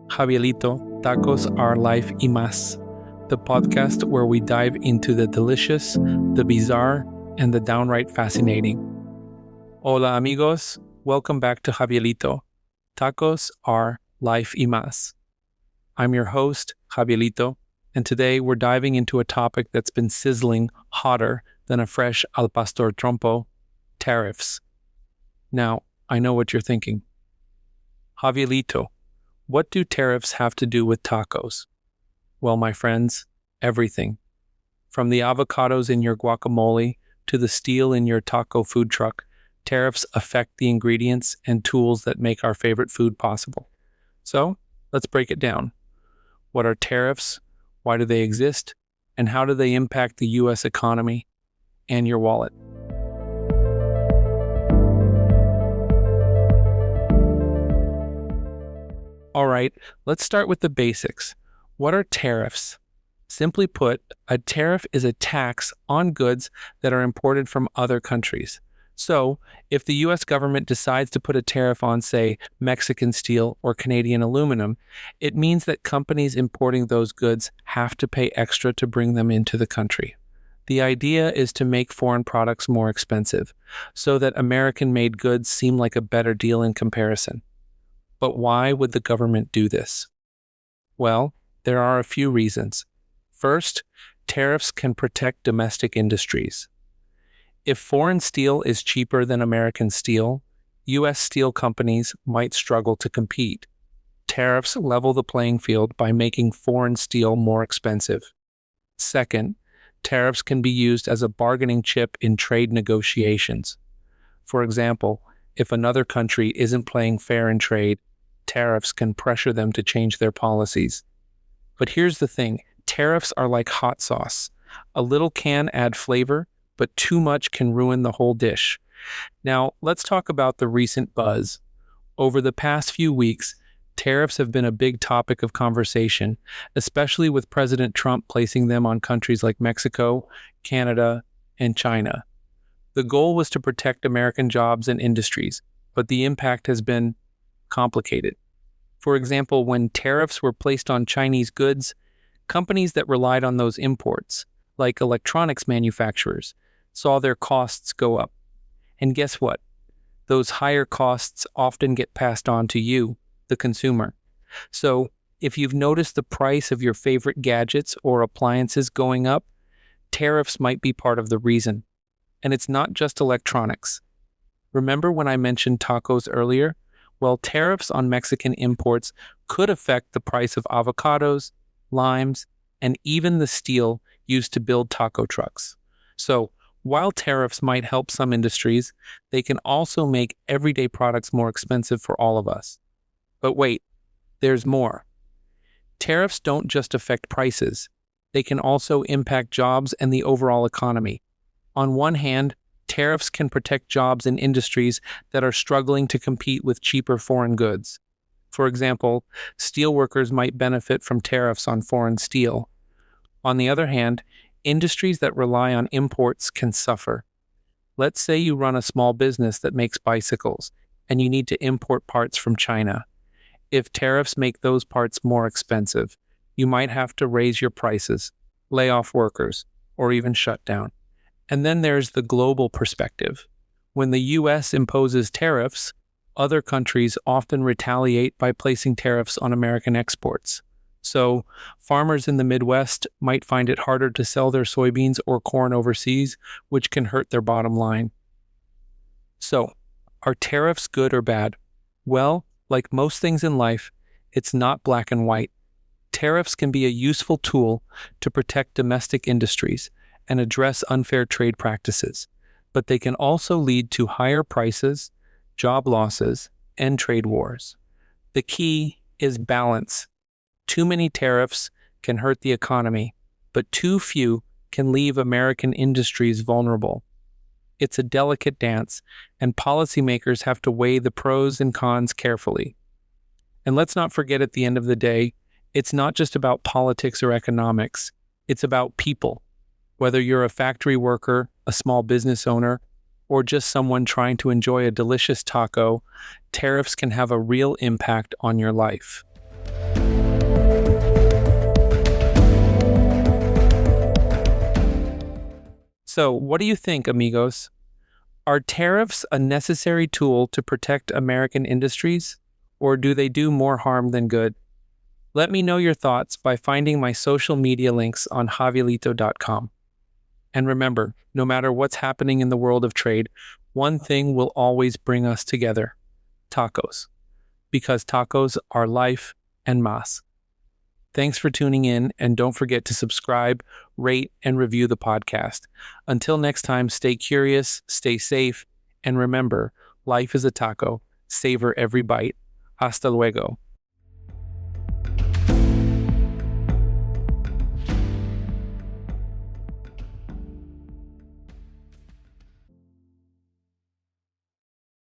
Javielito, Tacos Are Life y Más, the podcast where we dive into the delicious, the bizarre, and the downright fascinating. Hola amigos, welcome back to Javielito, Tacos Are Life y Más. I'm your host, Javielito, and today we're diving into a topic that's been sizzling hotter than a fresh al pastor trompo, tariffs. Now, I know what you're thinking. Javielito, what do tariffs have to do with tacos? Well, my friends, everything. From the avocados in your guacamole to the steel in your taco food truck, tariffs affect the ingredients and tools that make our favorite food possible. So, let's break it down. What are tariffs? Why do they exist? And how do they impact the U.S. economy and your wallet? All right, let's start with the basics. What are tariffs? Simply put, a tariff is a tax on goods that are imported from other countries. So, if the U.S. government decides to put a tariff on, say, Mexican steel or Canadian aluminum, it means that companies importing those goods have to pay extra to bring them into the country. The idea is to make foreign products more expensive, so that American-made goods seem like a better deal in comparison. But why would the government do this? Well, there are a few reasons. First, tariffs can protect domestic industries. If foreign steel is cheaper than American steel, U.S. steel companies might struggle to compete. Tariffs level the playing field by making foreign steel more expensive. Second, tariffs can be used as a bargaining chip in trade negotiations. For example, if another country isn't playing fair in trade, tariffs can pressure them to change their policies. But here's the thing, tariffs are like hot sauce. A little can add flavor, but too much can ruin the whole dish. Now, let's talk about the recent buzz. Over the past few weeks, tariffs have been a big topic of conversation, especially with President Trump placing them on countries like Mexico, Canada, and China. The goal was to protect American jobs and industries, but the impact has been complicated. For example, when tariffs were placed on Chinese goods, companies that relied on those imports, like electronics manufacturers, saw their costs go up. And guess what? Those higher costs often get passed on to you, the consumer. So, if you've noticed the price of your favorite gadgets or appliances going up, tariffs might be part of the reason. And it's not just electronics. Remember when I mentioned tacos earlier? Well, tariffs on Mexican imports could affect the price of avocados, limes, and even the steel used to build taco trucks. So, while tariffs might help some industries, they can also make everyday products more expensive for all of us. But wait, there's more. Tariffs don't just affect prices. They can also impact jobs and the overall economy. On one hand, tariffs can protect jobs in industries that are struggling to compete with cheaper foreign goods. For example, steelworkers might benefit from tariffs on foreign steel. On the other hand, industries that rely on imports can suffer. Let's say you run a small business that makes bicycles, and you need to import parts from China. If tariffs make those parts more expensive, you might have to raise your prices, lay off workers, or even shut down. And then there's the global perspective. When the U.S. imposes tariffs, other countries often retaliate by placing tariffs on American exports. So, farmers in the Midwest might find it harder to sell their soybeans or corn overseas, which can hurt their bottom line. So, are tariffs good or bad? Well, like most things in life, it's not black and white. Tariffs can be a useful tool to protect domestic industries and address unfair trade practices, but they can also lead to higher prices, job losses, and trade wars. The key is balance. Too many tariffs can hurt the economy, but too few can leave American industries vulnerable. It's a delicate dance, and policymakers have to weigh the pros and cons carefully. And let's not forget, at the end of the day, it's not just about politics or economics. It's about people. Whether you're a factory worker, a small business owner, or just someone trying to enjoy a delicious taco, tariffs can have a real impact on your life. So, what do you think, amigos? Are tariffs a necessary tool to protect American industries, or do they do more harm than good? Let me know your thoughts by finding my social media links on Javielito.com. And remember, no matter what's happening in the world of trade, one thing will always bring us together: tacos. Because tacos are life and más. Thanks for tuning in, and don't forget to subscribe, rate, and review the podcast. Until next time, stay curious, stay safe, and remember, life is a taco. Savor every bite. Hasta luego.